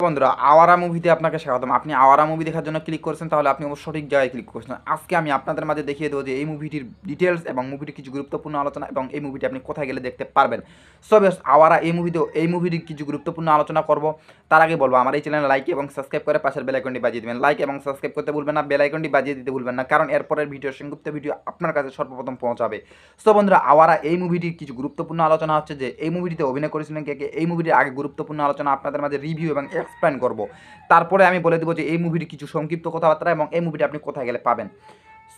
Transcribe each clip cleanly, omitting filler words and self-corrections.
বন্ধুরা আওয়ারা মুভিতে আপনাকে স্বাগতম। আপনি আওয়ারা মুভি দেখার জন্য ক্লিক করেছেন, তাহলে আপনি অবশ্য সঠিক জায়গায় ক্লিক করেছেন। আজকে আমি আপনাদের মাঝে দেখিয়ে দেবো যে এই মুভিটির ডিটেলস এবং মুভিটির কিছু গুরুত্বপূর্ণ আলোচনা এবং এই মুভিটি আপনি কোথায় গেলে দেখতে পারবেন। সো বেশ, আওয়ারা এই মুভিটির কিছু গুরুত্বপূর্ণ আলোচনা করব। তার আগে বলবো আমার এই চ্যানেলে লাইক এবং সাবস্ক্রাইব করে পাশের বেল আইকনটি বাজিয়ে দেবেন। লাইক এবং সাবস্ক্রাইব করতে ভুলবেন না, বেল আইকনটি বাজিয়ে দিতে ভুলবেন না, কারণ এরপরের সংক্ষিপ্ত ভিডিও আপনার কাছে সর্বপ্রথম পৌঁছাবে। সো বন্ধুরা, আওয়ারা এই মুভিটির কিছু গুরুত্বপূর্ণ আলোচনা হচ্ছে যে এই মুভিটিতে অভিনয় করেছিলেন কে কে। এই মুভিটির আগে গুরুত্বপূর্ণ আলোচনা আপনাদের মাঝে রিভিউ এবং এক্সপ্লেন করব। তারপরে আমি বলে দেবো যে এই মুভির কিছু সংক্ষিপ্ত কথাবার্তা এবং এই মুভিটি আপনি কোথায় গেলে পাবেন।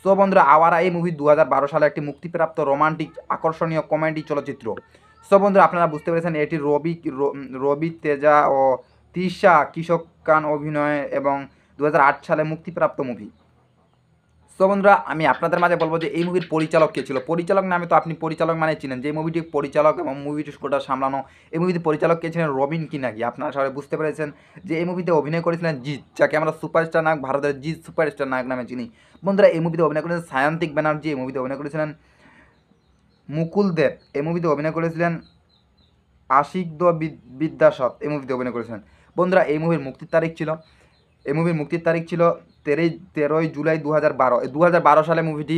সো বন্ধুরা, আওয়ারা এই মুভি 2012 সালে একটি মুক্তিপ্রাপ্ত রোমান্টিক আকর্ষণীয় কমেডি চলচ্চিত্র। সো বন্ধুরা, আপনারা বুঝতে পেরেছেন এটি রবি তেজা ও তৃষা কিশোর খান অভিনয় এবং 2008 সালে মুক্তিপ্রাপ্ত মুভি। সো বন্ধুরা, আমি আপনাদের মাঝে বলবো যে এই মুভির পরিচালক কে ছিল। পরিচালক নামে তো আপনি পরিচালক মানে চিনেন, যে মুভিটি পরিচালক এবং মুভিটি স্কোরটা সামলানো, এই মুভিতে পরিচালক কে ছিলেন রবিন কিনাগি। আপনারা সবাই বুঝতে পেরেছেন যে এই মুভিতে অভিনয় করেছিলেন জিৎ, যাকে আমরা সুপারস্টার নায়ক, ভারতের জিৎ সুপারস্টার নায়ক নামে চিনি। বন্ধুরা, এই মুভিতে অভিনয় করেছিলেন সায়ন্তিক ব্যানার্জি, এই মুভিতে অভিনয় করেছিলেন মুকুল দেব, এই মুভিতে অভিনয় করেছিলেন আশিক বিদ্যাসৎ, এই মুভিতে অভিনয় করেছিলেন। বন্ধুরা, এই মুভির মুক্তির তারিখ ছিল 13 জুলাই 2012। 2012 সালে মুভিটি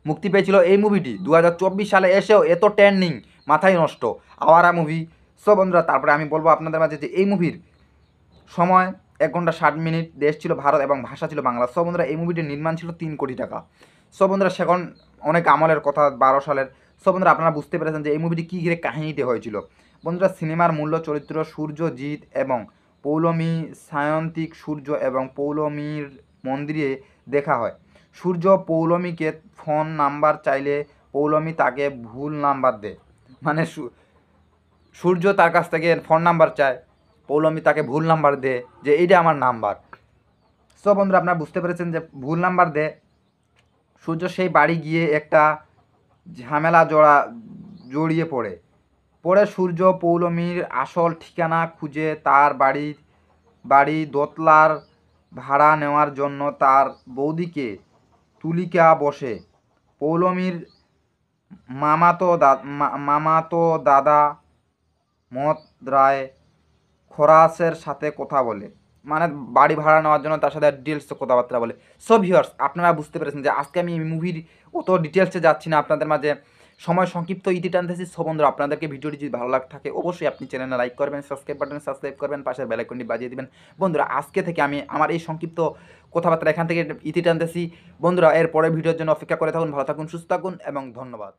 মুক্তি পেয়েছিল। এই মুভিটি 2024 সালে এসেও এত ট্রেন্ডিং, মাথায় নষ্ট, আওয়ারা মুভি। সো বন্ধুরা, তারপরে আমি বলবো আপনাদের মাঝে যে এই মুভির সময় 1 ঘন্টা 60 মিনিট, দেশ ছিল ভারত এবং ভাষা ছিল বাংলা। সো বন্ধুরা, এই মুভিটির নির্মাণ ছিল 3 কোটি টাকা। সো বন্ধুরা, সেখন অনেক আমলের কথা, 12 সালের। সো বন্ধুরা, আপনারা বুঝতে পেরেছেন যে এই মুভিটি কী ঘিরে কাহিনীটি হয়েছিল। বন্ধুরা, সিনেমার মূল্য চরিত্র সূর্যজিৎ এবং পৌলমী সায়ন্তিক সূর্য এবং পৌলমীর মন্দিরে দেখা হয়। সূর্য পৌলমীকে ফোন নাম্বার চাইলে পৌলমী তাকে ভুল নাম্বার দেয়, মানে সূর্য তার কাছ থেকে ফোন নাম্বার চায়, পৌলমী তাকে ভুল নাম্বার দেয় যে এইটা আমার নাম্বার। সো বন্ধুরা, আপনারা বুঝতে পেরেছেন যে ভুল নাম্বার দেয়। সূর্য সেই বাড়ি গিয়ে একটা ঝামেলা জড়িয়ে পড়ে সূর্য পৌলমীর আসল ঠিকানা খুঁজে তার বাড়ি দোতলার ভাড়া নেওয়ার জন্য তার বৌদিকে তুলিকা বসে পৌলমীর মামাতো দাদা মত রায় খোরাসের সাথে কথা বলে, মানে বাড়ি ভাড়া নেওয়ার জন্য তার সাথে ডিটেলস কথাবার্তা বলে। সো ভিউয়ার্স, আপনারা বুঝতে পেরেছেন যে আজকে আমি মুভির অত ডিটেলসে যাচ্ছি না, আপনাদের মাঝে সময় সংক্ষিপ্ত ইতি টানতেছি। সো বন্ধুরা, আপনাদেরকে ভিডিওটি যদি ভালো লাগে থাকে অবশ্যই আপনি চ্যানেলে লাইক করবেন, সাবস্ক্রাইব করবেন, পাশের বেল আইকনটি বাজিয়ে দিবেন। বন্ধুরা, আজকে থেকে আমি আমার এই সংক্ষিপ্ত কথাবার্তা এখান থেকে ইতি টানতেছি। বন্ধুরা, এর পরের ভিডিওর জন্য অপেক্ষা করে থাকুন। ভালো থাকুন, সুস্থ থাকুন এবং ধন্যবাদ।